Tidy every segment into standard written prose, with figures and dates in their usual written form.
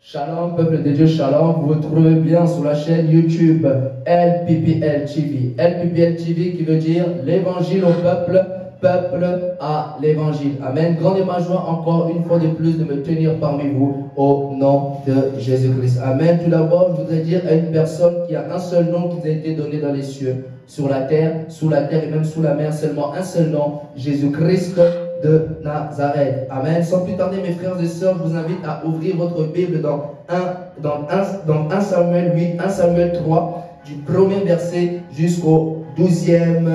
Shalom, peuple de Dieu, shalom. Vous vous trouvez bien sur la chaîne YouTube LPPL TV. LPPL TV qui veut dire l'évangile au peuple, peuple à l'évangile. Amen. Grande est ma joie encore une fois de plus de me tenir parmi vous au nom de Jésus-Christ. Amen. Tout d'abord, je voudrais dire à une personne qui a un seul nom qui nous a été donné dans les cieux, sur la terre et même sous la mer, seulement un seul nom, Jésus-Christ de Nazareth. Amen. Sans plus tarder, mes frères et sœurs, je vous invite à ouvrir votre Bible dans 1 Samuel 8, 1 Samuel 3, du premier verset jusqu'au 12e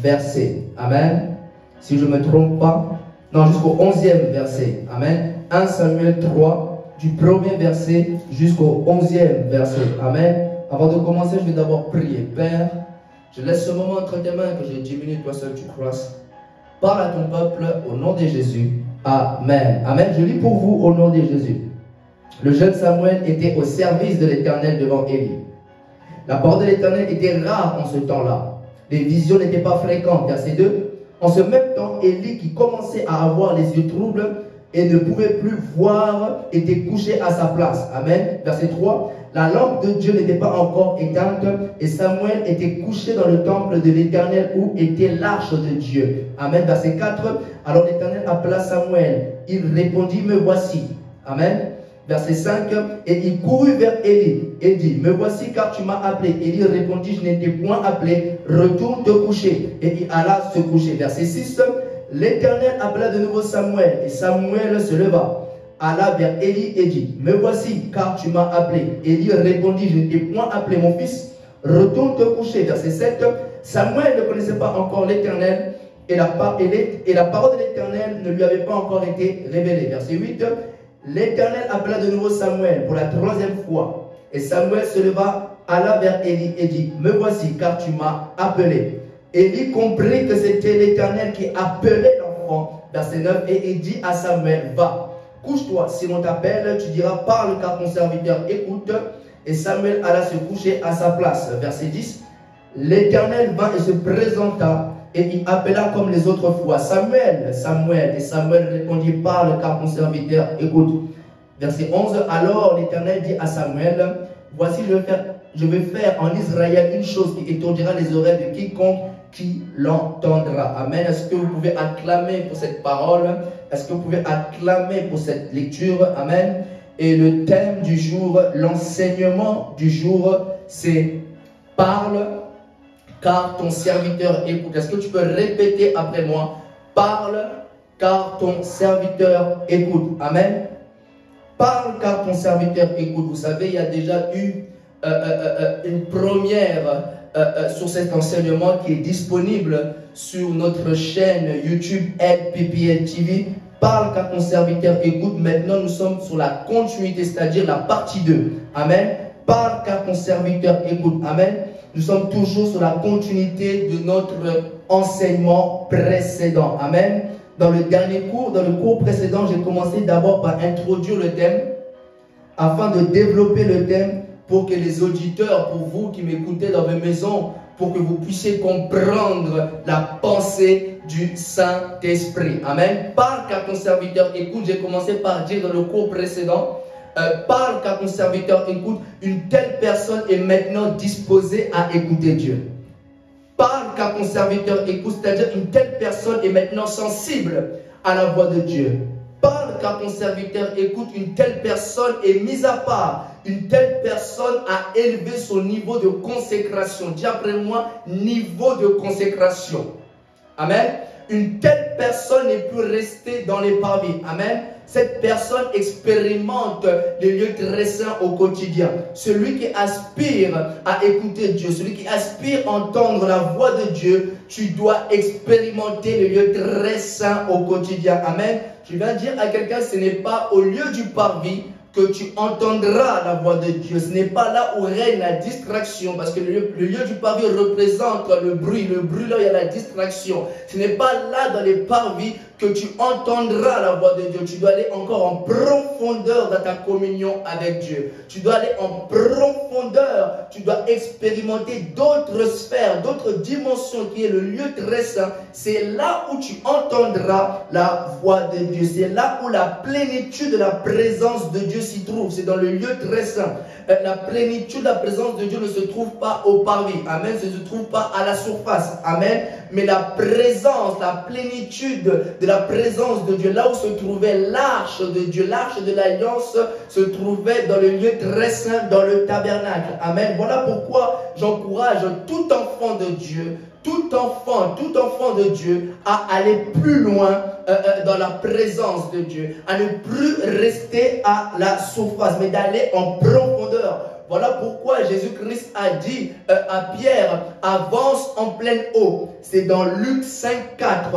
verset. Amen. Si je ne me trompe pas, non, jusqu'au 11e verset. Amen. 1 Samuel 3, du premier verset jusqu'au 11e verset. Amen. Avant de commencer, je vais d'abord prier. Père, je laisse ce moment entre tes mains que j'ai 10 minutes, toi seul tu croises. Parle à ton peuple au nom de Jésus. Amen. Amen. Je lis pour vous au nom de Jésus. Le jeune Samuel était au service de l'Éternel devant Élie. La parole de l'Éternel était rare en ce temps-là. Les visions n'étaient pas fréquentes. Verset 2. En ce même temps, Élie, qui commençait à avoir les yeux troubles et ne pouvait plus voir, était couché à sa place. Amen. Verset 3. La lampe de Dieu n'était pas encore éteinte et Samuel était couché dans le temple de l'Éternel où était l'arche de Dieu. Amen. Verset 4. Alors l'Éternel appela Samuel. Il répondit, me voici. Amen. Verset 5. Et il courut vers Élie et dit, me voici car tu m'as appelé. Élie répondit, je n'étais point appelé, retourne te coucher. Et il alla se coucher. Verset 6. L'Éternel appela de nouveau Samuel et Samuel se leva, alla vers Élie et dit, me voici car tu m'as appelé. Élie répondit, je n'étais point appelé mon fils, retourne te coucher. Verset 7. Samuel ne connaissait pas encore l'Éternel et la parole de l'Éternel ne lui avait pas encore été révélée. Verset 8. L'Éternel appela de nouveau Samuel pour la troisième fois. Et Samuel se leva, alla vers Élie et dit, me voici car tu m'as appelé. Élie comprit que c'était l'Éternel qui appelait l'enfant. Verset 9. Et il dit à Samuel, va, couche-toi, si l'on t'appelle, tu diras, parle car ton serviteur écoute. Et Samuel alla se coucher à sa place. Verset 10. L'Éternel vint et se présenta et il appela comme les autres fois, Samuel, Samuel. Et Samuel répondit, parle car ton serviteur écoute. Verset 11. Alors l'Éternel dit à Samuel, voici je vais faire en Israël une chose qui étourdira les oreilles de quiconque qui l'entendra. Amen. Est-ce que vous pouvez acclamer pour cette parole? Est-ce que vous pouvez acclamer pour cette lecture? Amen. Et le thème du jour, l'enseignement du jour, c'est parle car ton serviteur écoute. Est-ce que tu peux répéter après moi? Parle car ton serviteur écoute. Amen. Parle car ton serviteur écoute. Vous savez, il y a déjà eu une première sur cet enseignement qui est disponible sur notre chaîne YouTube LPPL TV. Parle car ton serviteur écoute. Maintenant, nous sommes sur la continuité, c'est-à-dire la partie 2. Amen. Parle car ton serviteur écoute. Amen. Nous sommes toujours sur la continuité de notre enseignement précédent. Amen. Dans le dernier cours, dans le cours précédent, j'ai commencé d'abord par introduire le thème afin de développer le thème pour que les auditeurs, pour vous qui m'écoutez dans vos maisons, pour que vous puissiez comprendre la pensée du Saint-Esprit. Amen. Parle car ton serviteur écoute. J'ai commencé par dire dans le cours précédent, parle car ton serviteur écoute. Une telle personne est maintenant disposée à écouter Dieu. Parle car ton serviteur écoute, c'est-à-dire une telle personne est maintenant sensible à la voix de Dieu. Parle car ton serviteur écoute, une telle personne est mise à part. Une telle personne a élevé son niveau de consécration. Dis après moi, niveau de consécration. Amen. Une telle personne n'est plus restée dans les parvis. Amen. Cette personne expérimente les lieux très saints au quotidien. Celui qui aspire à écouter Dieu, celui qui aspire à entendre la voix de Dieu, tu dois expérimenter les lieux très saints au quotidien. Amen. Je viens dire à quelqu'un, ce n'est pas au lieu du parvis que tu entendras la voix de Dieu. Ce n'est pas là où règne la distraction, parce que le lieu du parvis représente le bruit. Le bruit, là, il y a la distraction. Ce n'est pas là dans les parvis que tu entendras la voix de Dieu. Tu dois aller encore en profondeur dans ta communion avec Dieu. Tu dois aller en profondeur. Tu dois expérimenter d'autres sphères, d'autres dimensions qui est le lieu très saint. C'est là où tu entendras la voix de Dieu. C'est là où la plénitude de la présence de Dieu s'y trouve. C'est dans le lieu très saint. La plénitude de la présence de Dieu ne se trouve pas au parvis. Amen. Ça ne se trouve pas à la surface. Amen. Mais la présence, la plénitude de la présence de Dieu, là où se trouvait l'arche de Dieu, l'arche de l'alliance, se trouvait dans le lieu très saint, dans le tabernacle. Amen. Voilà pourquoi j'encourage tout enfant de Dieu, tout enfant de Dieu à aller plus loin dans la présence de Dieu, à ne plus rester à la surface, mais d'aller en profondeur. Voilà pourquoi Jésus-Christ a dit à Pierre, avance en pleine eau. C'est dans Luc 5, 4.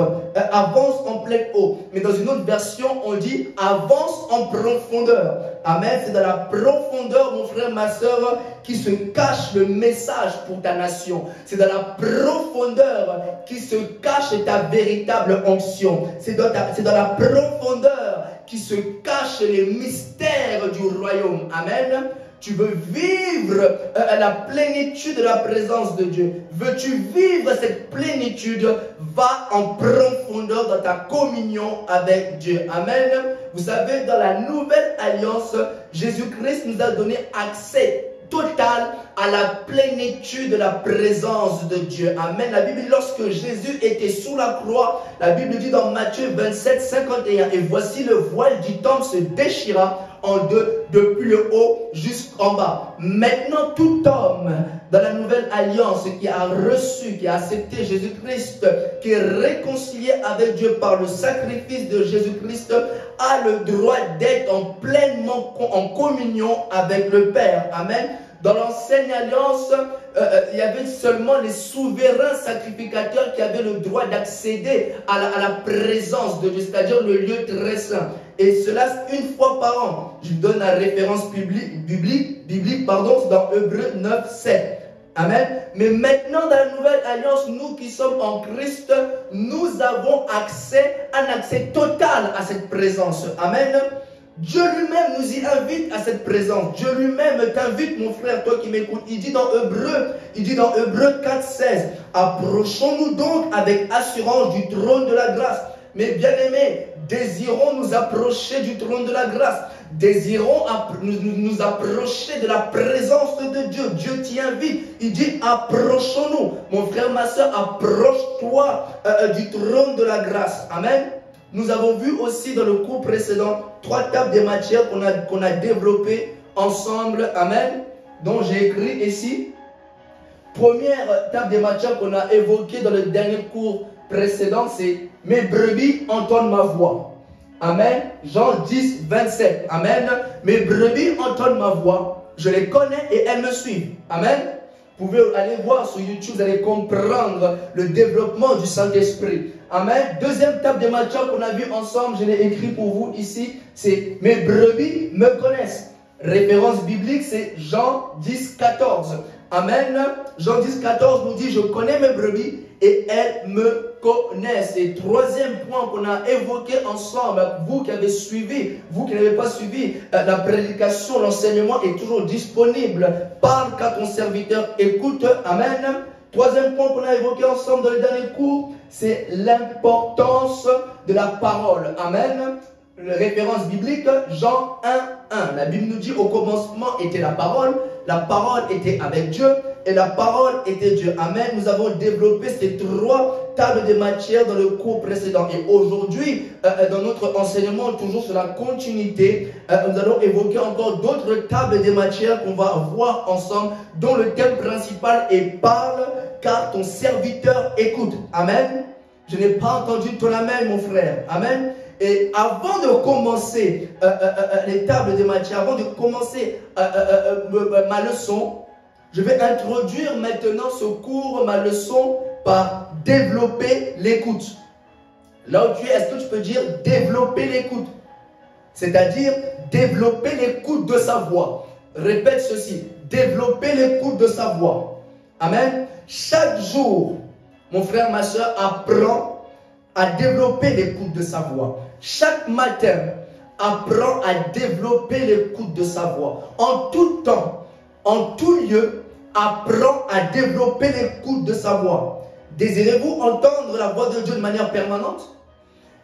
Avance en pleine eau. Mais dans une autre version, on dit avance en profondeur. Amen. C'est dans la profondeur, mon frère, ma soeur, qui se cache le message pour ta nation. C'est dans la profondeur qui se cache ta véritable onction. C'est dans la profondeur qui se cachent les mystères du royaume. Amen. Tu veux vivre la plénitude de la présence de Dieu. Veux-tu vivre cette plénitude? Va en profondeur dans ta communion avec Dieu. Amen. Vous savez, dans la nouvelle alliance, Jésus-Christ nous a donné accès total à la plénitude de la présence de Dieu. Amen. La Bible dit, lorsque Jésus était sous la croix, la Bible dit dans Matthieu 27, 51, et voici le voile du temple se déchira en deux, depuis le haut jusqu'en bas. Maintenant, tout homme dans la nouvelle alliance qui a reçu, qui a accepté Jésus-Christ, qui est réconcilié avec Dieu par le sacrifice de Jésus-Christ, a le droit d'être pleinement en communion avec le Père. Amen. Dans l'ancienne alliance, il y avait seulement les souverains sacrificateurs qui avaient le droit d'accéder à la présence de Dieu, c'est-à-dire le lieu très saint. Et cela une fois par an. Je donne la référence biblique, dans Hébreux 9, 7. Amen. Mais maintenant, dans la nouvelle alliance, nous qui sommes en Christ, nous avons un accès total à cette présence. Amen. Dieu lui-même nous y invite à cette présence. Dieu lui-même t'invite, mon frère, toi qui m'écoutes. Il dit dans Hébreux 4, 16, approchons-nous donc avec assurance du trône de la grâce. Mais bien aimés, désirons nous approcher du trône de la grâce. Désirons nous approcher de la présence de Dieu. Dieu t'y invite. Il dit approchons-nous. Mon frère, ma soeur, approche-toi du trône de la grâce. Amen. Nous avons vu aussi dans le cours précédent 3 tables de matière qu'on a développées ensemble. Amen. Dont j'ai écrit ici. Première table de matière qu'on a évoquée dans le dernier cours précédent, c'est « Mes brebis entendent ma voix ». Amen. Jean 10, 27. Amen. Mes brebis entendent ma voix. Je les connais et elles me suivent. Amen. Vous pouvez aller voir sur YouTube, vous allez comprendre le développement du Saint-Esprit. Amen. Deuxième table de matière qu'on a vu ensemble, je l'ai écrit pour vous ici, c'est « Mes brebis me connaissent ». Référence biblique, c'est Jean 10, 14. Amen. Jean 10, 14 nous dit « Je connais mes brebis et elles me connaissent ». Et troisième point qu'on a évoqué ensemble, vous qui avez suivi, vous qui n'avez pas suivi la prédication, l'enseignement est toujours disponible. Parle qu'à ton serviteur écoute. Amen. Troisième point qu'on a évoqué ensemble dans le dernier cours, c'est l'importance de la parole. Amen. Référence biblique, Jean 1, 1. La Bible nous dit, au commencement était la parole était avec Dieu, et la parole était Dieu. Amen. Nous avons développé ces 3 tables de matière dans le cours précédent. Et aujourd'hui, dans notre enseignement, toujours sur la continuité, nous allons évoquer encore d'autres tables de matière qu'on va voir ensemble, dont le thème principal est « Parle, car ton serviteur écoute ». Amen. Je n'ai pas entendu ton amen, mon frère. Amen. Et avant de commencer les tables de matière, avant de commencer ma leçon, je vais introduire maintenant ce cours, ma leçon, par développer l'écoute. Là où tu es, est-ce que tu peux dire développer l'écoute? C'est-à-dire développer l'écoute de sa voix. Répète ceci, développer l'écoute de sa voix. Amen. Chaque jour, mon frère, ma soeur, apprends à développer l'écoute de sa voix. Chaque matin, apprends à développer l'écoute de sa voix. En tout temps, en tout lieu, apprends à développer l'écoute de sa voix. Désirez-vous entendre la voix de Dieu de manière permanente?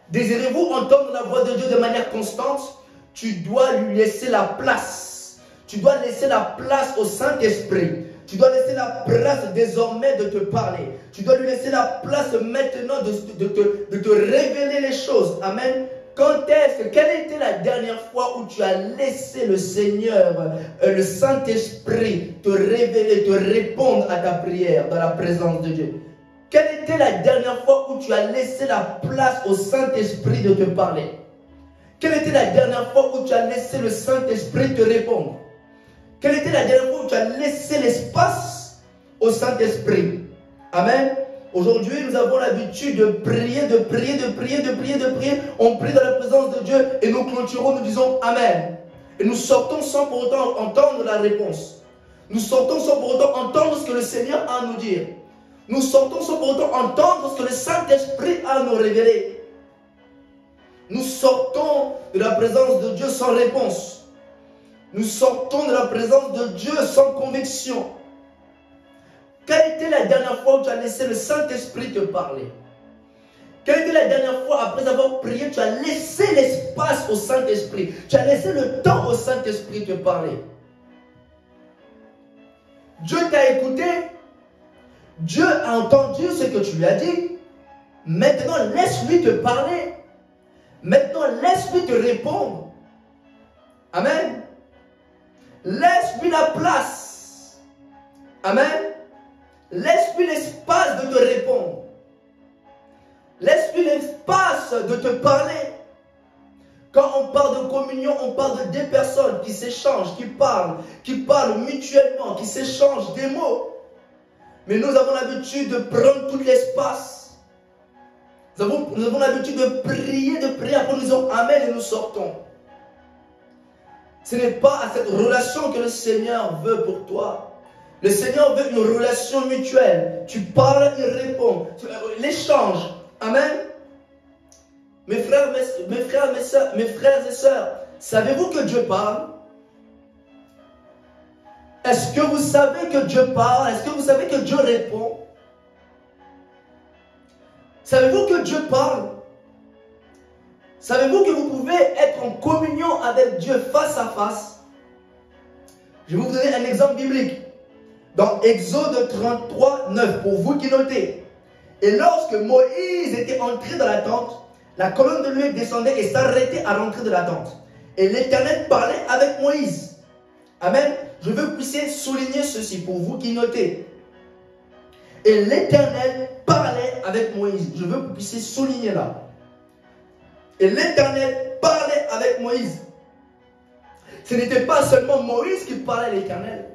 Désirez-vous entendre la voix de Dieu de manière constante? Tu dois lui laisser la place. Tu dois laisser la place au Saint-Esprit. Tu dois laisser la place désormais de te parler. Tu dois lui laisser la place maintenant de te révéler les choses. Amen. Quelle était la dernière fois où tu as laissé le Seigneur, le Saint-Esprit, te révéler, te répondre à ta prière dans la présence de Dieu? Quelle était la dernière fois où tu as laissé la place au Saint-Esprit de te parler? Quelle était la dernière fois où tu as laissé le Saint-Esprit te répondre? Quelle était la dernière fois où tu as laissé l'espace au Saint-Esprit? Amen. Aujourd'hui, nous avons l'habitude de prier, de prier, de prier, de prier, de prier. On prie dans la présence de Dieu et nous clôturons, nous disons Amen. Et nous sortons sans pour autant entendre la réponse. Nous sortons sans pour autant entendre ce que le Seigneur a à nous dire. Nous sortons sans pour autant entendre ce que le Saint-Esprit a à nous révéler. Nous sortons de la présence de Dieu sans réponse. Nous sortons de la présence de Dieu sans conviction. Quelle était la dernière fois où tu as laissé le Saint-Esprit te parler? Quelle était la dernière fois, après avoir prié, tu as laissé l'espace au Saint-Esprit? Tu as laissé le temps au Saint-Esprit te parler? Dieu t'a écouté. Dieu a entendu ce que tu lui as dit. Maintenant, laisse-lui te parler. Maintenant, laisse-lui te répondre. Amen. Laisse-lui la place. Amen. Laisse-lui l'espace de te répondre. Laisse-lui l'espace de te parler. Quand on parle de communion, on parle de deux personnes qui s'échangent, qui parlent mutuellement, qui s'échangent des mots. Mais nous avons l'habitude de prendre tout l'espace. Nous avons l'habitude de prier, après nous disons Amen et nous sortons. Ce n'est pas à cette relation que le Seigneur veut pour toi. Le Seigneur veut une relation mutuelle. Tu parles, il répond. L'échange. Amen. Mes frères et sœurs, savez-vous que Dieu parle? Est-ce que vous savez que Dieu parle? Est-ce que vous savez que Dieu répond? Savez-vous que Dieu parle? Savez-vous que vous pouvez être en communion avec Dieu face à face? Je vais vous donner un exemple biblique. Dans Exode 33, 9, pour vous qui notez. Et lorsque Moïse était entré dans la tente, la colonne de nuée descendait et s'arrêtait à l'entrée de la tente. Et l'Éternel parlait avec Moïse. Amen. Je veux que vous puissiez souligner ceci pour vous qui notez. Et l'Éternel parlait avec Moïse. Je veux que vous puissiez souligner là. Et l'Éternel parlait avec Moïse. Ce n'était pas seulement Moïse qui parlait à l'Éternel.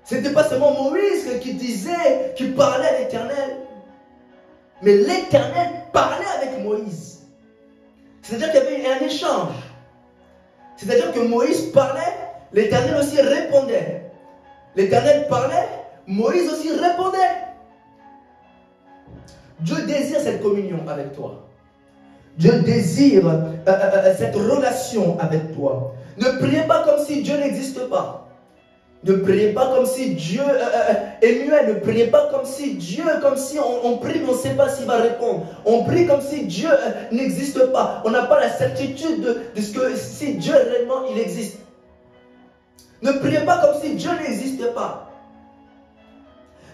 Ce n'était pas seulement Moïse qui parlait à l'Éternel. Mais l'Éternel parlait avec Moïse. C'est-à-dire qu'il y avait un échange. C'est-à-dire que Moïse parlait, l'Éternel aussi répondait. L'Éternel parlait, Moïse aussi répondait. Dieu désire cette communion avec toi. Dieu désire cette relation avec toi. Ne priez pas comme si Dieu n'existe pas. Ne priez pas comme si Dieu est muet. Ne priez pas comme si Dieu, on prie mais on ne sait pas s'il va répondre. On prie comme si Dieu n'existe pas. On n'a pas la certitude de ce que si Dieu réellement il existe. Ne priez pas comme si Dieu n'existait pas.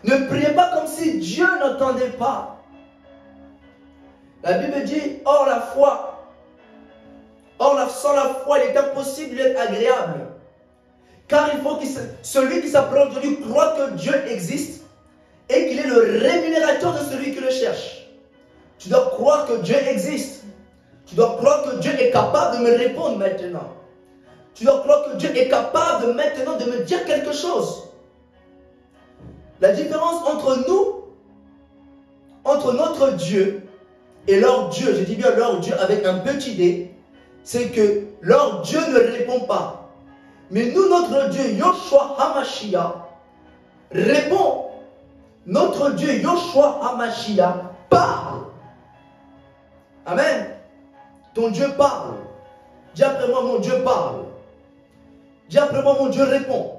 Ne priez pas comme si Dieu n'entendait pas. La Bible dit, sans la foi, il est impossible d'être agréable. Car il faut que celui qui s'approche de lui croit que Dieu existe et qu'il est le rémunérateur de celui qui le cherche. Tu dois croire que Dieu existe. Tu dois croire que Dieu est capable de me répondre maintenant. Tu dois croire que Dieu est capable maintenant de me dire quelque chose. La différence entre nous, entre notre Dieu et leur Dieu, je dis bien leur Dieu avec un petit d, c'est que leur Dieu ne répond pas. Mais nous, notre Dieu, Yoshua HaMashiach, répond. Notre Dieu, Yoshua HaMashiach, parle. Amen. Ton Dieu parle. Dis après moi, mon Dieu parle. Dis après moi, mon Dieu répond.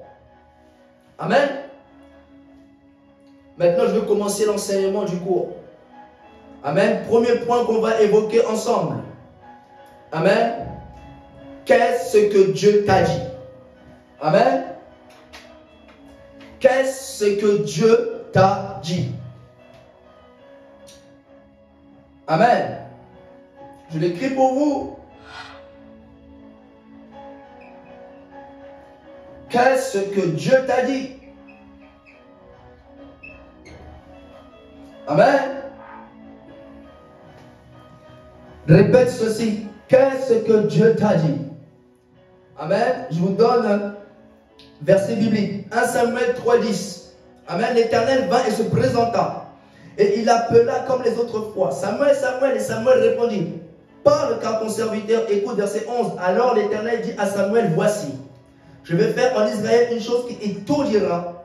Amen. Maintenant, je vais commencer l'enseignement du cours. Amen. Premier point qu'on va évoquer ensemble. Amen. Qu'est-ce que Dieu t'a dit? Amen. Qu'est-ce que Dieu t'a dit? Amen. Je l'écris pour vous. Qu'est-ce que Dieu t'a dit? Amen. Répète ceci. Qu'est-ce que Dieu t'a dit? Amen. Je vous donne un verset biblique. 1 Samuel 3,10. Amen. L'Éternel vint et se présenta. Et il appela comme les autres fois. Samuel, Samuel. Et Samuel répondit. Parle car ton serviteur écoute. Verset 11. Alors l'Éternel dit à Samuel, voici. Je vais faire en Israël une chose qui étourdira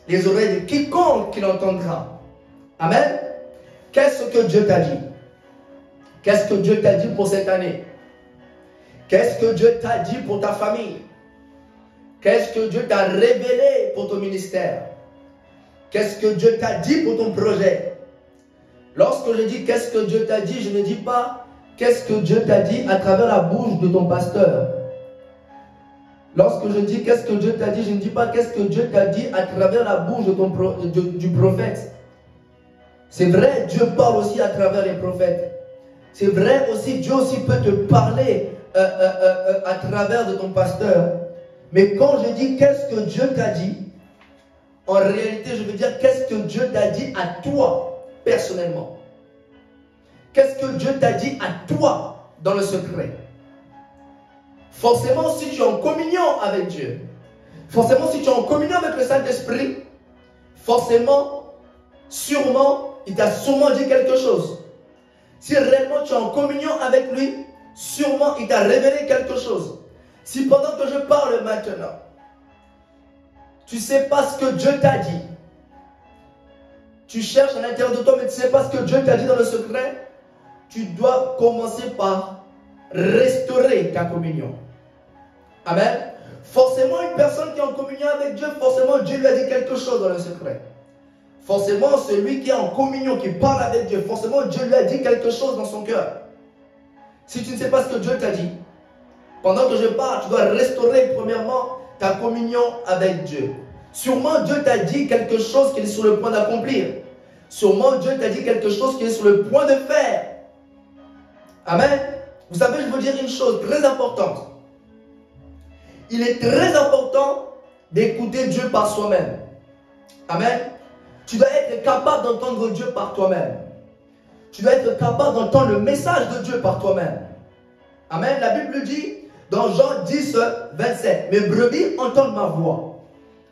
les oreilles de quiconque qui l'entendra. Amen. Qu'est-ce que Dieu t'a dit? Qu'est-ce que Dieu t'a dit pour cette année? Qu'est-ce que Dieu t'a dit pour ta famille? Qu'est-ce que Dieu t'a révélé pour ton ministère? Qu'est-ce que Dieu t'a dit pour ton projet? Lorsque je dis qu'est-ce que Dieu t'a dit, je ne dis pas qu'est-ce que Dieu t'a dit à travers la bouche de ton pasteur. Lorsque je dis qu'est-ce que Dieu t'a dit, je ne dis pas qu'est-ce que Dieu t'a dit à travers la bouche de du prophète. C'est vrai, Dieu parle aussi à travers les prophètes. C'est vrai aussi, Dieu aussi peut te parler à travers de ton pasteur. Mais quand je dis qu'est-ce que Dieu t'a dit, en réalité, je veux dire qu'est-ce que Dieu t'a dit à toi, personnellement. Qu'est-ce que Dieu t'a dit à toi, dans le secret. Forcément, si tu es en communion avec Dieu, forcément, si tu es en communion avec le Saint-Esprit, forcément, sûrement, il t'a sûrement dit quelque chose. Si réellement tu es en communion avec lui, sûrement il t'a révélé quelque chose. Si pendant que je parle maintenant, tu ne sais pas ce que Dieu t'a dit, tu cherches à l'intérieur de toi mais tu ne sais pas ce que Dieu t'a dit dans le secret, tu dois commencer par restaurer ta communion. Amen. Forcément, une personne qui est en communion avec Dieu, forcément Dieu lui a dit quelque chose dans le secret. Forcément, celui qui est en communion, qui parle avec Dieu, forcément Dieu lui a dit quelque chose dans son cœur. Si tu ne sais pas ce que Dieu t'a dit, pendant que je parle, tu dois restaurer premièrement ta communion avec Dieu. Sûrement Dieu t'a dit quelque chose qu'il est sur le point d'accomplir. Sûrement Dieu t'a dit quelque chose qu'il est sur le point de faire. Amen. Vous savez, je veux dire une chose très importante. Il est très important d'écouter Dieu par soi-même. Amen. Tu dois être capable d'entendre Dieu par toi-même. Tu dois être capable d'entendre le message de Dieu par toi-même. Amen. La Bible dit dans Jean 10, 27, mes brebis entendent ma voix.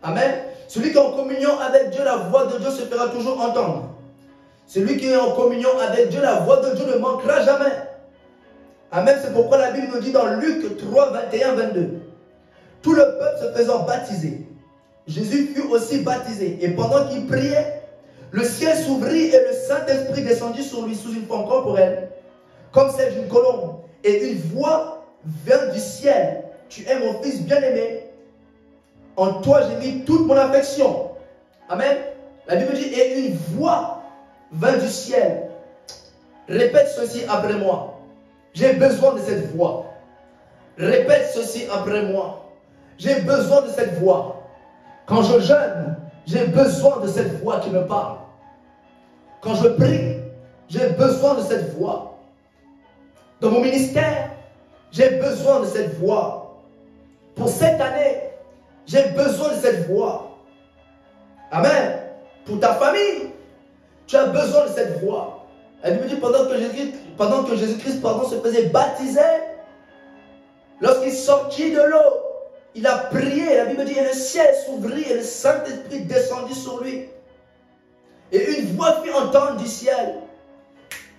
Amen. Celui qui est en communion avec Dieu, la voix de Dieu se fera toujours entendre. Celui qui est en communion avec Dieu, la voix de Dieu ne manquera jamais. Amen. C'est pourquoi la Bible nous dit dans Luc 3, 21, 22. Tout le peuple se faisant baptiser, Jésus fut aussi baptisé. Et pendant qu'il priait, le ciel s'ouvrit et le Saint-Esprit descendit sur lui sous une forme corporelle, comme celle d'une colombe. Et une voix vint du ciel. Tu es mon fils bien-aimé. En toi j'ai mis toute mon affection. Amen. La Bible dit, et une voix vint du ciel. Répète ceci après moi. J'ai besoin de cette voix. Répète ceci après moi. J'ai besoin de cette voix. Quand je jeûne, j'ai besoin de cette voix qui me parle. Quand je prie, j'ai besoin de cette voix. Dans mon ministère, j'ai besoin de cette voix. Pour cette année, j'ai besoin de cette voix. Amen. Pour ta famille, tu as besoin de cette voix. Elle me dit, pendant que Jésus-Christ se faisait baptiser, lorsqu'il sortit de l'eau, il a prié. La Bible dit, et le ciel s'ouvrit et le Saint-Esprit descendit sur lui. Et une voix fut entendre du ciel.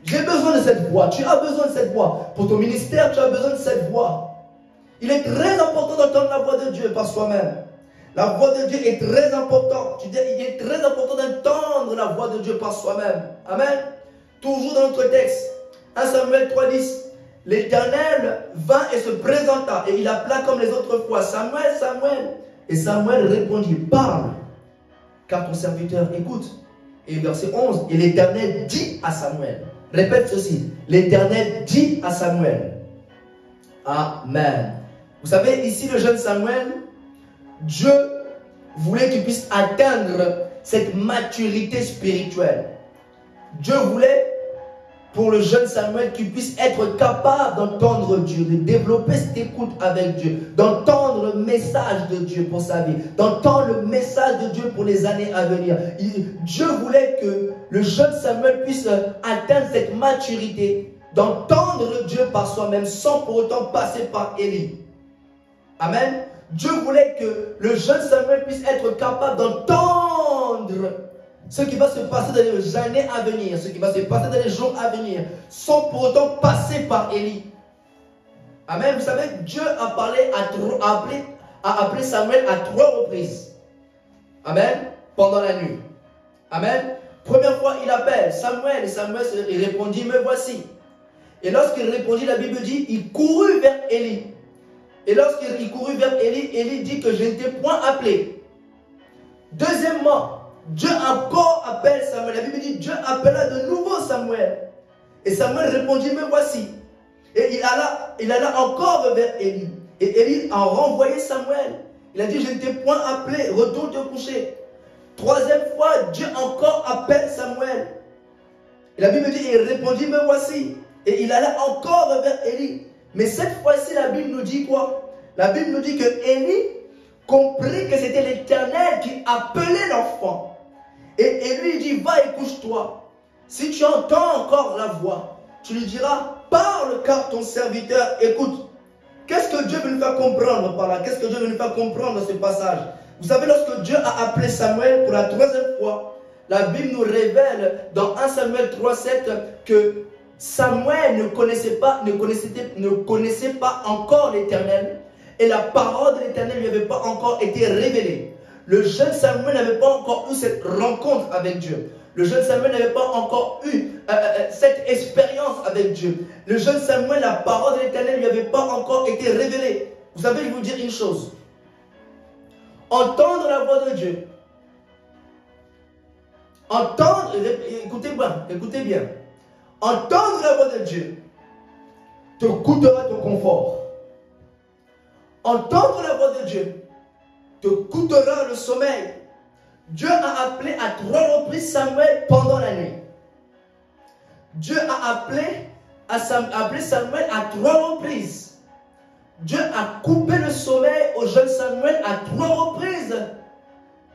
J'ai besoin de cette voix. Tu as besoin de cette voix. Pour ton ministère, tu as besoin de cette voix. Il est très important d'entendre la voix de Dieu par soi-même. La voix de Dieu est très importante. Il est très important d'entendre la voix de Dieu par soi-même. Amen. Toujours dans notre texte. 1 Samuel 3,10. L'Éternel vint et se présenta, et il appela comme les autres fois, Samuel, Samuel. Et Samuel répondit, parle, car ton serviteur écoute. Et verset 11, et l'Éternel dit à Samuel, répète ceci, l'Éternel dit à Samuel, Amen. Vous savez, ici le jeune Samuel, Dieu voulait qu'il puisse atteindre cette maturité spirituelle. Dieu voulait pour le jeune Samuel qu'il puisse être capable d'entendre Dieu, de développer cette écoute avec Dieu, d'entendre le message de Dieu pour sa vie, d'entendre le message de Dieu pour les années à venir. Dieu voulait que le jeune Samuel puisse atteindre cette maturité, d'entendre Dieu par soi-même sans pour autant passer par Élie. Amen. Dieu voulait que le jeune Samuel puisse être capable d'entendre ce qui va se passer dans les années à venir, ce qui va se passer dans les jours à venir, sans pour autant passer par Élie. Amen. Vous savez, Dieu a appelé Samuel à 3 reprises. Amen. Pendant la nuit. Amen. Première fois, il appelle Samuel, et Samuel il répondit, me voici. Et lorsqu'il répondit, la Bible dit, il courut vers Élie. Et lorsqu'il courut vers Élie, Élie dit que je ne t'ai point appelé. Deuxièmement, Dieu encore appelle Samuel. La Bible dit, Dieu appela de nouveau Samuel. Et Samuel répondit, me voici. Et il alla encore vers Élie. Et Élie a renvoyé Samuel. Il a dit, je ne t'ai point appelé, retourne te coucher. Troisième fois, Dieu encore appelle Samuel. Et la Bible dit, il répondit, me voici. Et il alla encore vers Élie. Mais cette fois-ci, la Bible nous dit quoi? La Bible nous dit que Élie comprit que c'était l'Éternel qui appelait l'enfant. Et lui, il dit, va et couche-toi. Si tu entends encore la voix, tu lui diras, parle car ton serviteur écoute. Qu'est-ce que Dieu veut nous faire comprendre par là? Qu'est-ce que Dieu veut nous faire comprendre dans ce passage? Vous savez, lorsque Dieu a appelé Samuel pour la 3e fois, la Bible nous révèle dans 1 Samuel 3,7 que Samuel ne connaissait pas encore l'Éternel, et la parole de l'Éternel ne lui avait pas encore été révélée. Le jeune Samuel n'avait pas encore eu cette rencontre avec Dieu. Le jeune Samuel n'avait pas encore eu cette expérience avec Dieu. Le jeune Samuel, la parole de l'Éternel ne lui avait pas encore été révélée. Vous savez, je vais vous dire une chose. Entendre la voix de Dieu. Écoutez bien. Entendre la voix de Dieu te coûtera ton confort. Entendre la voix de Dieu te coûtera le sommeil. Dieu a appelé à 3 reprises Samuel pendant la nuit. Dieu a appelé Samuel à 3 reprises. Dieu a coupé le sommeil au jeune Samuel à 3 reprises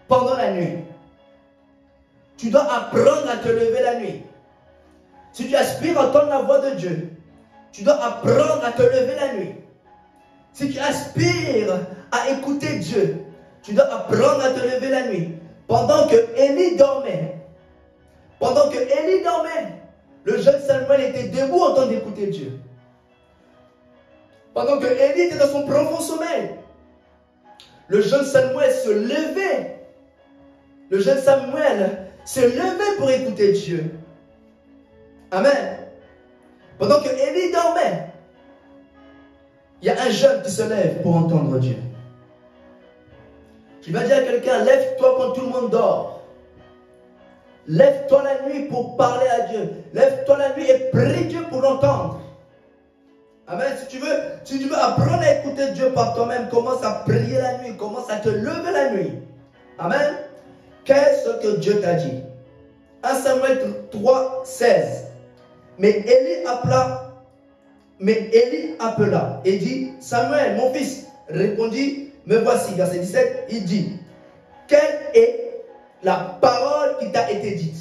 pendant la nuit. Tu dois apprendre à te lever la nuit. Si tu aspires à entendre la voix de Dieu, tu dois apprendre à te lever la nuit. Si tu aspires à écouter Dieu, tu dois apprendre à te lever la nuit. Pendant que Élie dormait, le jeune Samuel était debout en train d'écouter Dieu. Pendant que Élie était dans son profond sommeil, le jeune Samuel se levait. Le jeune Samuel se levait pour écouter Dieu. Amen. Pendant que Élie dormait, il y a un jeune qui se lève pour entendre Dieu. Tu vas dire à quelqu'un, lève-toi quand tout le monde dort. Lève-toi la nuit pour parler à Dieu. Lève-toi la nuit et prie Dieu pour l'entendre. Amen. Si tu veux apprendre à écouter Dieu par toi-même, commence à prier la nuit, commence à te lever la nuit. Amen. Qu'est-ce que Dieu t'a dit? 1 Samuel 3, 16. Mais Élie appela et dit, Samuel, mon fils, répondit, me voici. Verset 17, il dit, quelle est la parole qui t'a été dite?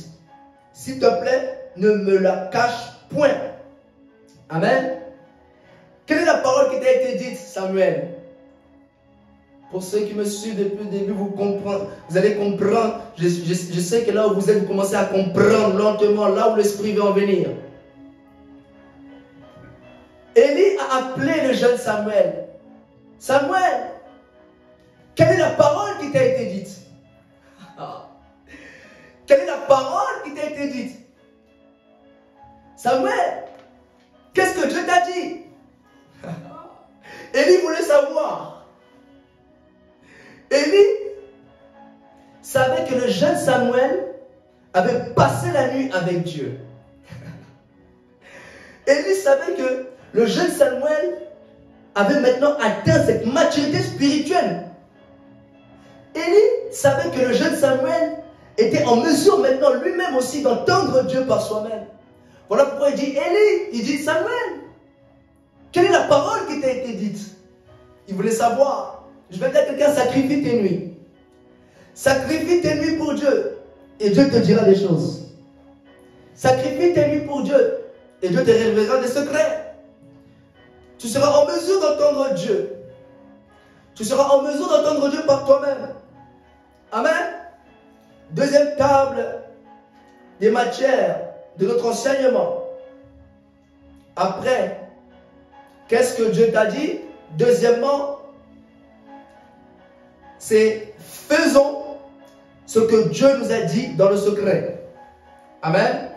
S'il te plaît, ne me la cache point. Amen. Quelle est la parole qui t'a été dite, Samuel? Pour ceux qui me suivent depuis le début, vous allez comprendre. Je sais que là où vous êtes, vous commencez à comprendre lentement, là où l'Esprit veut en venir. Élie a appelé le jeune Samuel. Samuel, quelle est la parole qui t'a été dite? Quelle est la parole qui t'a été dite? Samuel, Qu'est-ce que Dieu t'a dit? Élie voulait savoir. Élie savait que le jeune Samuel avait passé la nuit avec Dieu. Élie savait que le jeune Samuel avait maintenant atteint cette maturité spirituelle. Élie savait que le jeune Samuel était en mesure maintenant lui-même aussi d'entendre Dieu par soi-même. Voilà pourquoi il dit Élie, il dit Samuel. Quelle est la parole qui t'a été dite? Il voulait savoir. Je vais dire à quelqu'un, sacrifie tes nuits. Sacrifie tes nuits pour Dieu. Et Dieu te dira des choses. Sacrifie tes nuits pour Dieu. Et Dieu te révélera des secrets. Tu seras en mesure d'entendre Dieu. Tu seras en mesure d'entendre Dieu par toi-même. Amen. Deuxième table des matières de notre enseignement. Après, qu'est-ce que Dieu t'a dit? Deuxièmement, c'est faisons ce que Dieu nous a dit dans le secret. Amen.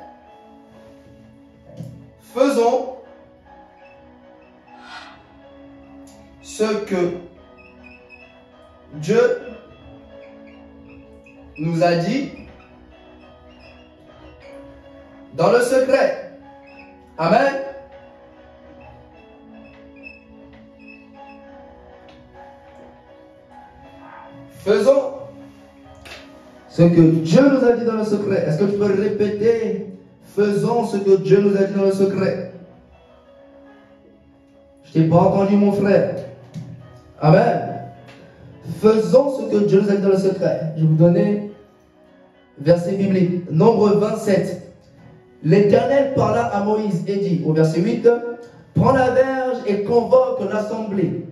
Faisons ce que Dieu nous a dit dans le secret. Amen. Faisons ce que Dieu nous a dit dans le secret. Est-ce que tu peux répéter? Faisons ce que Dieu nous a dit dans le secret. Je t'ai pas entendu, mon frère. Amen. Faisons ce que Dieu nous a dit dans le secret. Je vais vous donner verset biblique. Nombre 27. L'Éternel parla à Moïse et dit, au verset 8, prends la verge et convoque l'assemblée.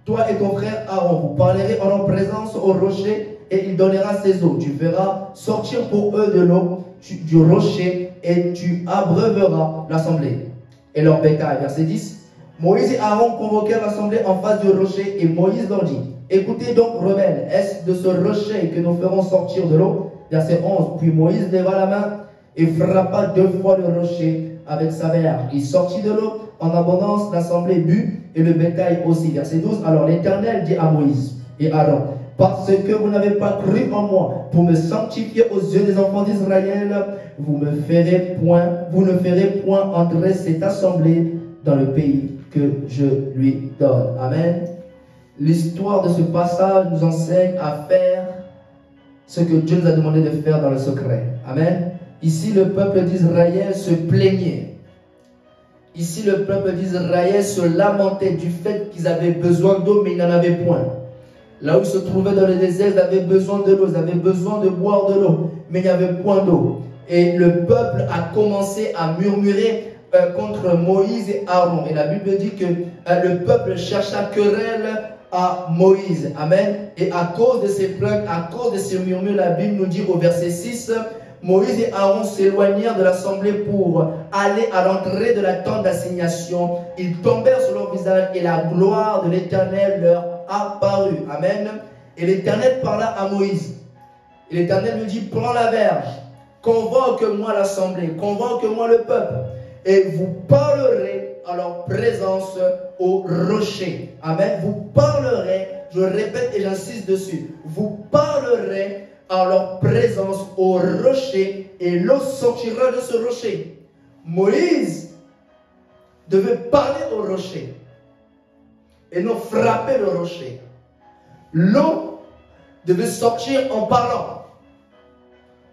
Toi et ton frère Aaron, vous parlerez en leur présence au rocher et il donnera ses eaux. Tu feras sortir pour eux de l'eau du rocher et tu abreuveras l'assemblée et leur bétail. Verset 10. Moïse et Aaron convoquèrent l'assemblée en face du rocher et Moïse leur dit, écoutez donc, rebelles, est-ce de ce rocher que nous ferons sortir de l'eau? Verset 11. Puis Moïse leva la main et frappa 2 fois le rocher avec sa verge. Il sortit de l'eau en abondance, l'assemblée but et le bétail aussi. Verset 12. Alors l'Éternel dit à Moïse et Aaron, parce que vous n'avez pas cru en moi pour me sanctifier aux yeux des enfants d'Israël, vous ne ferez point entrer cette assemblée dans le pays que je lui donne. Amen. L'histoire de ce passage nous enseigne à faire ce que Dieu nous a demandé de faire dans le secret. Amen. Ici, le peuple d'Israël se plaignait. Ici, le peuple d'Israël se lamentait du fait qu'ils avaient besoin d'eau, mais ils n'en avaient point. Là où ils se trouvaient dans le désert, ils avaient besoin de l'eau, ils avaient besoin de boire de l'eau, mais il n'y avait point d'eau. Et le peuple a commencé à murmurer contre Moïse et Aaron. Et la Bible dit que le peuple chercha querelle à Moïse. Amen. Et à cause de ces plaintes, à cause de ces murmures, la Bible nous dit au verset 6, Moïse et Aaron s'éloignèrent de l'assemblée pour aller à l'entrée de la tente d'assignation. Ils tombèrent sur leur visage et la gloire de l'Éternel leur apparut. Amen. Et l'Éternel parla à Moïse. Et l'Éternel lui dit, prends la verge, convoque-moi l'assemblée, convoque-moi le peuple, et vous parlerez à leur présence au rocher. Amen. Vous parlerez, je répète et j'insiste dessus, vous parlerez à leur présence au rocher et l'eau sortira de ce rocher. Moïse devait parler au rocher et non frapper le rocher. L'eau devait sortir en parlant.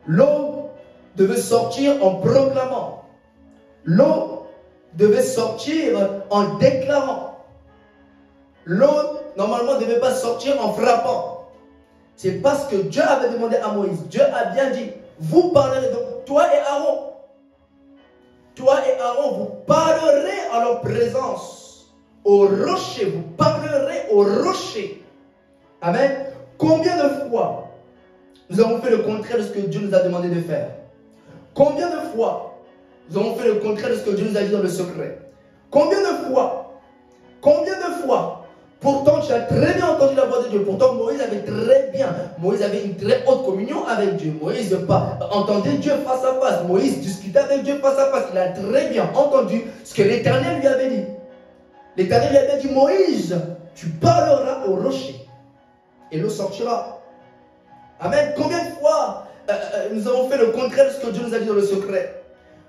L'eau devait sortir en proclamant. L'eau devait sortir en déclarant. L'eau, normalement, ne devait pas sortir en frappant. C'est parce que Dieu avait demandé à Moïse. Dieu a bien dit, vous parlerez, donc toi et Aaron. Toi et Aaron, vous parlerez à leur présence au rocher. Vous parlerez au rocher. Amen. Combien de fois nous avons fait le contraire de ce que Dieu nous a demandé de faire? Combien de fois nous avons fait le contraire de ce que Dieu nous a dit dans le secret? Combien de fois Pourtant, tu as très bien entendu la voix de Dieu. Pourtant, Moïse avait très bien. Moïse avait une très haute communion avec Dieu. Moïse entendait Dieu face à face. Moïse discutait avec Dieu face à face. Il a très bien entendu ce que l'Éternel lui avait dit. L'Éternel lui avait dit, Moïse, tu parleras au rocher et l'eau sortira. Amen. Combien de fois nous avons fait le contraire de ce que Dieu nous a dit dans le secret?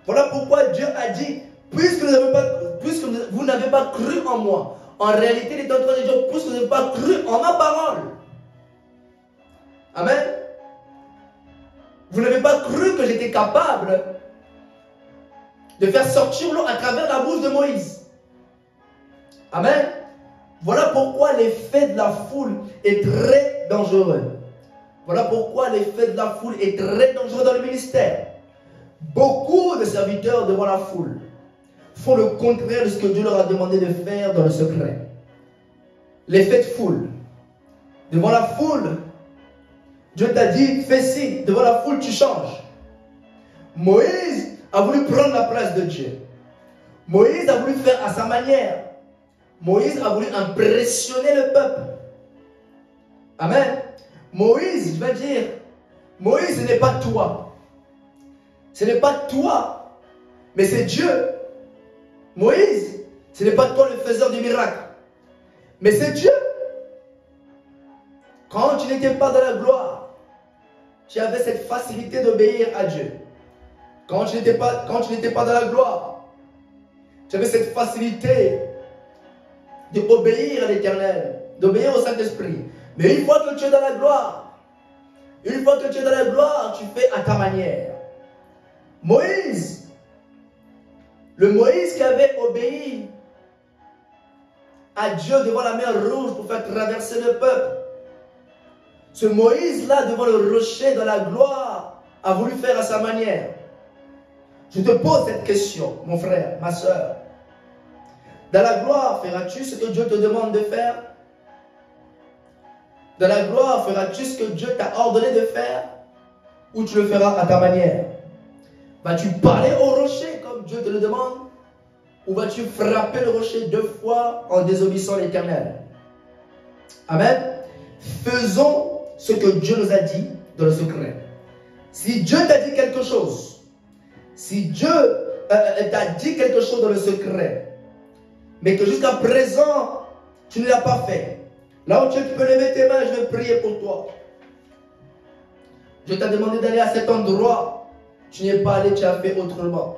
Voilà pourquoi Dieu a dit, puisque vous n'avez pas cru en moi, en réalité, il est en train de dire, puisque vous n'avez pas cru en ma parole. Amen. Vous n'avez pas cru que j'étais capable de faire sortir l'eau à travers la bouche de Moïse. Amen. Voilà pourquoi l'effet de la foule est très dangereux. Voilà pourquoi l'effet de la foule est très dangereux dans le ministère. Beaucoup de serviteurs devant la foule font le contraire de ce que Dieu leur a demandé de faire dans le secret. L'effet de foule. Devant la foule, Dieu t'a dit, fais ci. Devant la foule, tu changes. Moïse a voulu prendre la place de Dieu. Moïse a voulu faire à sa manière. Moïse a voulu impressionner le peuple. Amen. Moïse, je vais dire, Moïse, ce n'est pas toi. Ce n'est pas toi, mais c'est Dieu. Moïse, ce n'est pas toi le faiseur du miracle, mais c'est Dieu. Quand tu n'étais pas dans la gloire, tu avais cette facilité d'obéir à Dieu. Quand tu n'étais pas dans la gloire, tu avais cette facilité d'obéir à l'Éternel, d'obéir au Saint-Esprit. Mais une fois que tu es dans la gloire, tu fais à ta manière. Moïse, le Moïse qui avait obéi à Dieu devant la mer Rouge pour faire traverser le peuple, ce Moïse-là devant le rocher dans la gloire a voulu faire à sa manière. Je te pose cette question, mon frère, ma soeur. Dans la gloire, feras-tu ce que Dieu te demande de faire? Dans la gloire, feras-tu ce que Dieu t'a ordonné de faire? Ou tu le feras à ta manière? Vas-tu parler au rocher comme Dieu te le demande? Ou vas-tu frapper le rocher 2 fois en désobéissant l'Éternel? Amen. Faisons ce que Dieu nous a dit dans le secret. Si Dieu t'a dit quelque chose, si Dieu t'a dit quelque chose dans le secret, mais que jusqu'à présent, tu ne l'as pas fait, là où tu peux lever tes mains, je vais prier pour toi. Dieu t'a demandé d'aller à cet endroit, tu n'y es pas allé, tu as fait autrement.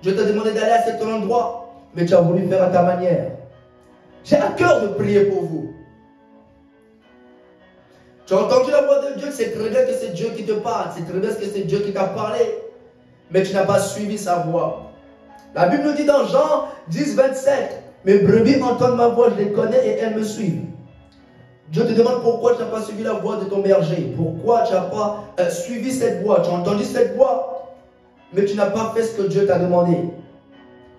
Dieu t'a demandé d'aller à cet endroit, mais tu as voulu faire à ta manière. J'ai à cœur de prier pour vous. Tu as entendu la voix de Dieu, c'est très bien que c'est Dieu qui te parle, c'est très bien que c'est Dieu qui t'a parlé, mais tu n'as pas suivi sa voix. La Bible nous dit dans Jean 10, 27, mes brebis entendent ma voix, je les connais et elles me suivent. Dieu te demande pourquoi tu n'as pas suivi la voix de ton berger, pourquoi tu n'as pas suivi cette voix, tu as entendu cette voix, mais tu n'as pas fait ce que Dieu t'a demandé.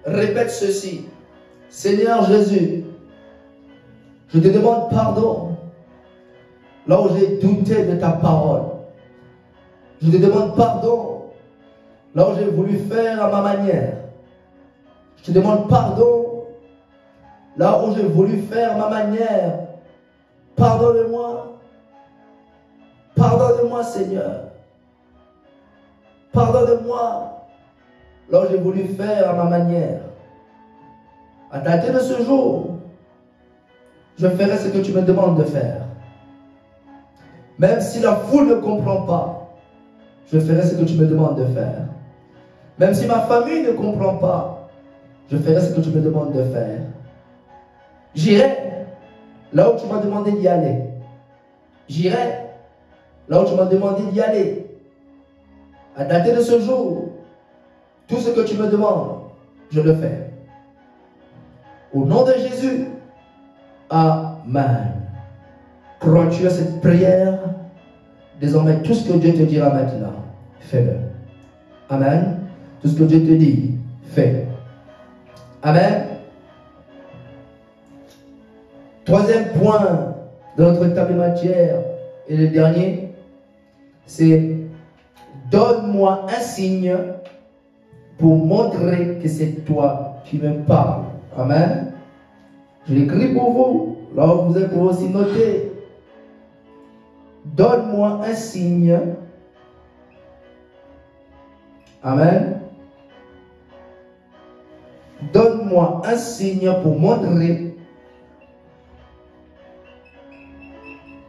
Répète ceci: Seigneur Jésus, je te demande pardon là où j'ai douté de ta parole. Je te demande pardon là où j'ai voulu faire à ma manière. Je te demande pardon là où j'ai voulu faire à ma manière. Pardonne-moi. Pardonne-moi, Seigneur. Pardonne-moi là où j'ai voulu faire à ma manière. À dater de ce jour, je ferai ce que tu me demandes de faire. Même si la foule ne comprend pas, je ferai ce que tu me demandes de faire. Même si ma famille ne comprend pas, je ferai ce que tu me demandes de faire. J'irai là où tu m'as demandé d'y aller. J'irai là où tu m'as demandé d'y aller. À dater de ce jour, tout ce que tu me demandes, je le fais. Au nom de Jésus, Amen. Crois-tu à cette prière? Désormais, tout ce que Dieu te dira maintenant, fais-le. Amen. Tout ce que Dieu te dit, fais-le. Amen. Troisième point de notre table matière, et le dernier, c'est: donne-moi un signe pour montrer que c'est toi qui me parles. Amen. Je l'écris pour vous. Là où vous êtes, pour aussi noter. Donne-moi un signe. Amen. Donne-moi un signe pour montrer.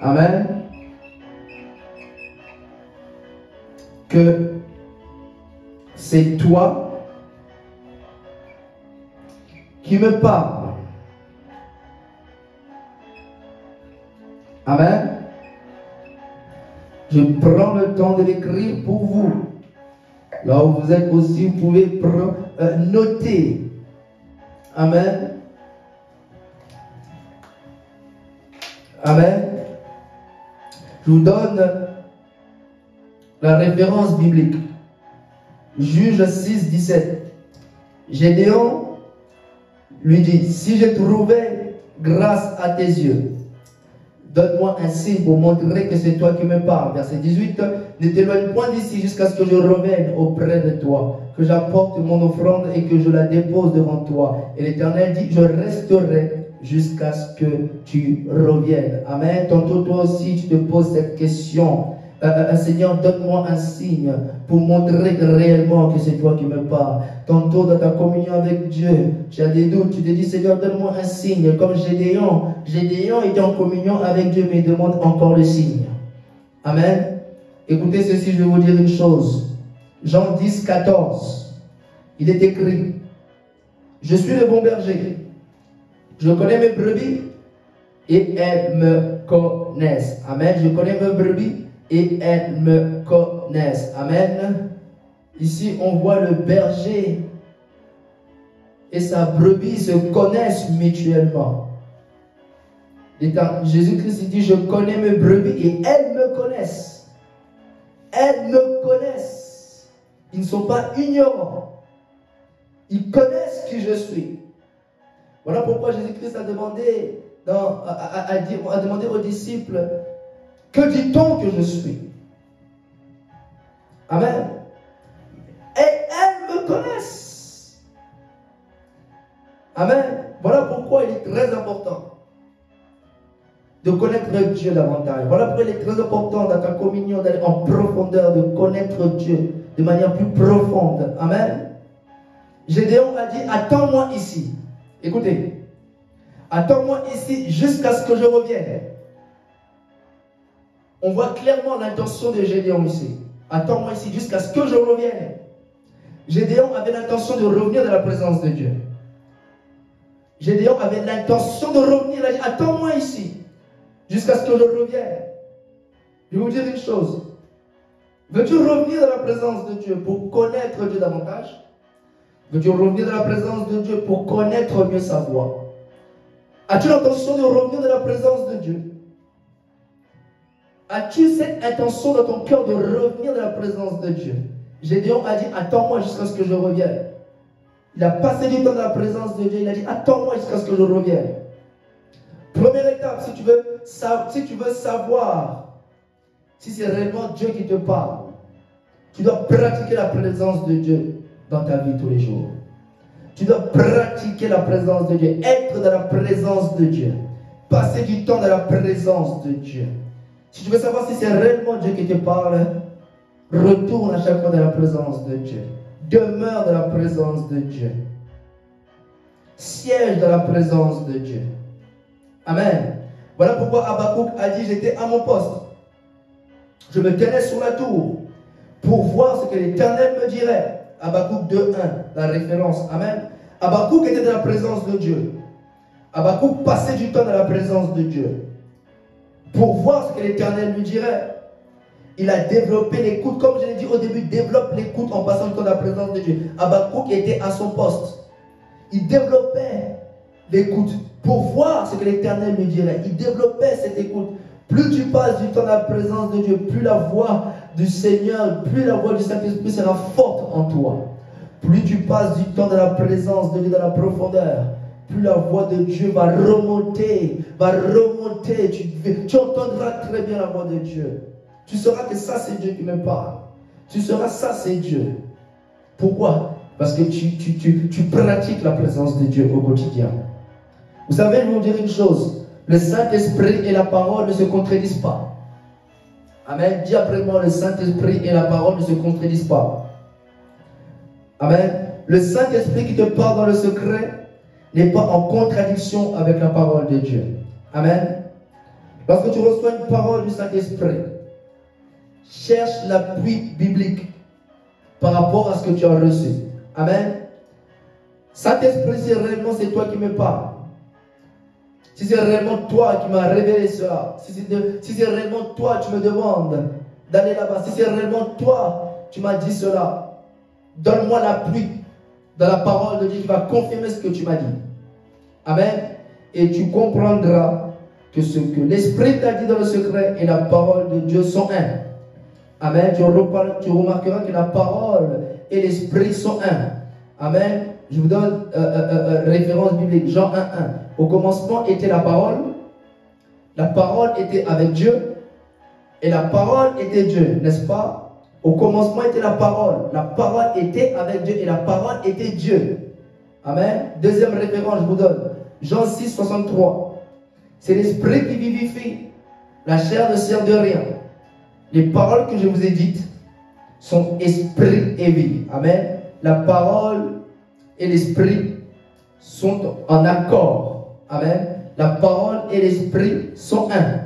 Amen. Que c'est toi qui me parle. Amen. Je prends le temps de l'écrire pour vous. Là où vous êtes aussi, vous pouvez noter. Amen. Amen. Je vous donne la référence biblique. Juge 6, 17. Gédéon lui dit, si j'ai trouvé grâce à tes yeux, donne-moi un signe pour montrer que c'est toi qui me parles. Verset 18. Ne t'éloigne point d'ici jusqu'à ce que je revienne auprès de toi, que j'apporte mon offrande et que je la dépose devant toi. Et l'Éternel dit, je resterai jusqu'à ce que tu reviennes. Amen. Tantôt toi aussi tu te poses cette question. Seigneur, donne-moi un signe pour montrer réellement que c'est toi qui me parles. Tantôt dans ta communion avec Dieu, tu as des doutes, tu te dis, Seigneur, donne-moi un signe. Comme Gédéon. Gédéon était en communion avec Dieu, mais il demande encore le signe. Amen. Écoutez ceci, je vais vous dire une chose. Jean 10, 14. Il est écrit, je suis le bon berger. Je connais mes brebis et elles me connaissent. Amen. Je connais mes brebis et elles me connaissent. Amen. Ici, on voit le berger et sa brebis se connaissent mutuellement. Jésus-Christ dit, je connais mes brebis et elles me connaissent. Elles me connaissent. Ils ne sont pas ignorants. Ils connaissent qui je suis. Voilà pourquoi Jésus-Christ a demandé, a demandé aux disciples, que dit-on que je suis? Amen. Et elles me connaissent. Amen. Voilà pourquoi il est très important de connaître Dieu davantage. Voilà pourquoi il est très important dans ta communion d'aller en profondeur, de connaître Dieu de manière plus profonde. Amen. Gédéon a dit, attends-moi ici. Écoutez. Attends-moi ici jusqu'à ce que je revienne. On voit clairement l'intention de Gédéon ici. Attends-moi ici jusqu'à ce que je revienne. Gédéon avait l'intention de revenir dans la présence de Dieu. Gédéon avait l'intention de revenir. Il a dit, attends-moi ici jusqu'à ce que je revienne. Je vais vous dire une chose. Veux-tu revenir dans la présence de Dieu pour connaître Dieu davantage? Veux-tu revenir dans la présence de Dieu pour connaître mieux sa voix? As-tu l'intention de revenir dans la présence de Dieu? As-tu cette intention dans ton cœur de revenir dans la présence de Dieu? Gédéon a dit, attends-moi jusqu'à ce que je revienne. Il a passé du temps dans la présence de Dieu. Il a dit, attends-moi jusqu'à ce que je revienne. Première étape, si tu veux savoir si c'est réellement Dieu qui te parle, tu dois pratiquer la présence de Dieu dans ta vie tous les jours. Tu dois pratiquer la présence de Dieu, être dans la présence de Dieu, passer du temps dans la présence de Dieu. Si tu veux savoir si c'est réellement Dieu qui te parle, retourne à chaque fois dans la présence de Dieu. Demeure dans la présence de Dieu. Siège dans la présence de Dieu. Amen. Voilà pourquoi Habakkuk a dit, j'étais à mon poste. Je me tenais sur la tour pour voir ce que l'Éternel me dirait. Habakkuk 2.1, la référence. Amen. Habakkuk était dans la présence de Dieu. Habakkuk passait du temps dans la présence de Dieu pour voir ce que l'Éternel lui dirait. Il a développé l'écoute. Comme je l'ai dit au début, développe l'écoute en passant du temps dans la présence de Dieu. Habakkuk était à son poste. Il développait l'écoute pour voir ce que l'Éternel lui dirait. Il développait cette écoute. Plus tu passes du temps dans la présence de Dieu, plus la voix du Seigneur, plus la voix du Saint-Esprit sera forte en toi. Plus tu passes du temps dans la présence de Dieu, dans la profondeur, plus la voix de Dieu va remonter, tu entendras très bien la voix de Dieu. Tu sauras que ça c'est Dieu qui me parle. Tu sauras ça c'est Dieu. Pourquoi? Parce que tu pratiques la présence de Dieu au quotidien. Vous savez, je vais vous dire une chose. Le Saint-Esprit et la parole ne se contredisent pas. Amen. Dis après moi, le Saint-Esprit et la parole ne se contredisent pas. Amen. Le Saint-Esprit qui te parle dans le secret n'est pas en contradiction avec la parole de Dieu. Amen. Lorsque tu reçois une parole du Saint-Esprit, cherche l'appui biblique par rapport à ce que tu as reçu. Amen. Saint-Esprit, si réellement c'est toi qui me parles, si c'est réellement toi qui m'as révélé cela, si c'est réellement toi tu me demandes d'aller là-bas, si c'est réellement toi tu m'as dit cela, donne-moi l'appui dans la parole de Dieu qui va confirmer ce que tu m'as dit. Amen. Et tu comprendras que ce que l'Esprit t'a dit dans le secret et la parole de Dieu sont un. Amen. Tu remarqueras que la parole et l'Esprit sont un. Amen. Je vous donne référence biblique, Jean 1:1. Au commencement était la parole était avec Dieu, et la parole était Dieu, n'est-ce pas? Au commencement était la parole était avec Dieu, et la parole était Dieu. Amen. Deuxième référence, je vous donne, Jean 6:63. C'est l'Esprit qui vivifie, la chair ne sert de rien. Les paroles que je vous ai dites sont esprit et vie. Amen. La parole et l'Esprit sont en accord. Amen. La parole et l'Esprit sont un.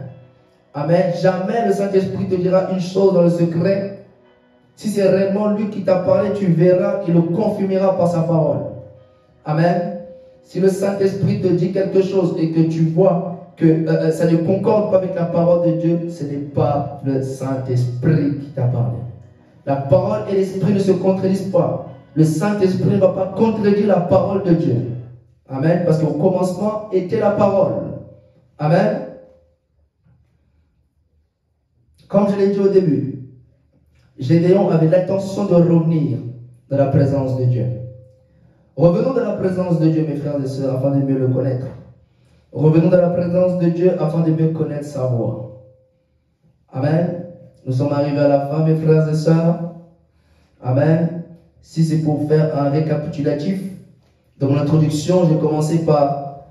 Amen. Jamais le Saint-Esprit te dira une chose dans le secret. Si c'est réellement lui qui t'a parlé, tu verras qu'il le confirmera par sa parole. Amen. Si le Saint-Esprit te dit quelque chose et que tu vois que ça ne concorde pas avec la parole de Dieu, ce n'est pas le Saint-Esprit qui t'a parlé. La parole et l'Esprit ne se contredisent pas. Le Saint-Esprit ne va pas contredire la parole de Dieu. Amen. Parce qu'au commencement était la parole. Amen. Comme je l'ai dit au début, Gédéon avait l'intention de revenir dans la présence de Dieu. Revenons dans la présence de Dieu, mes frères et sœurs, afin de mieux le connaître. Revenons dans la présence de Dieu afin de mieux connaître sa voix. Amen. Nous sommes arrivés à la fin, mes frères et sœurs. Amen. Si c'est pour faire un récapitulatif, dans mon introduction, j'ai commencé par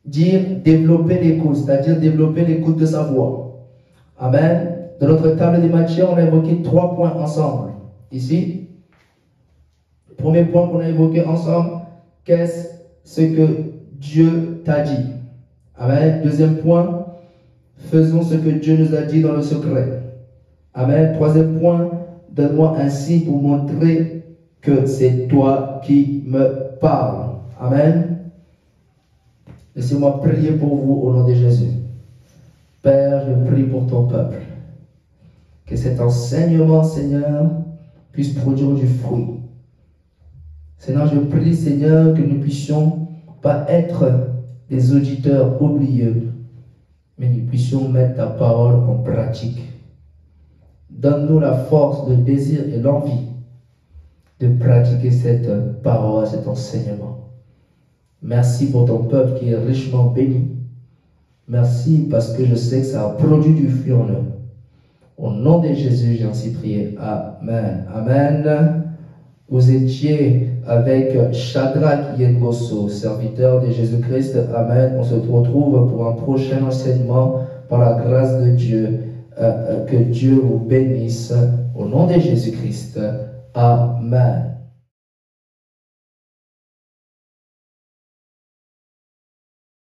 dire développer l'écoute, c'est-à-dire développer l'écoute de sa voix. Amen. Dans notre table des matières, on a évoqué 3 points ensemble. Ici, le premier point qu'on a évoqué ensemble, qu'est-ce que Dieu t'a dit? Amen. Deuxième point, faisons ce que Dieu nous a dit dans le secret. Amen. Troisième point, donne-moi un signe pour montrer que c'est toi qui me parles. Amen. Laissez-moi prier pour vous au nom de Jésus. Père, je prie pour ton peuple. Que cet enseignement, Seigneur, puisse produire du fruit. Seigneur, je prie, Seigneur, que nous puissions pas être des auditeurs oublieux, mais nous puissions mettre ta parole en pratique. Donne-nous la force, le désir et l'envie de pratiquer cette parole, cet enseignement. Merci pour ton peuple qui est richement béni. Merci parce que je sais que ça a produit du fruit en eux. Au nom de Jésus, j'ai ainsi prié. Amen. Amen. Vous étiez avec Shadrach Yengoso, serviteur de Jésus-Christ. Amen. On se retrouve pour un prochain enseignement par la grâce de Dieu. Que Dieu vous bénisse au nom de Jésus-Christ. Amen.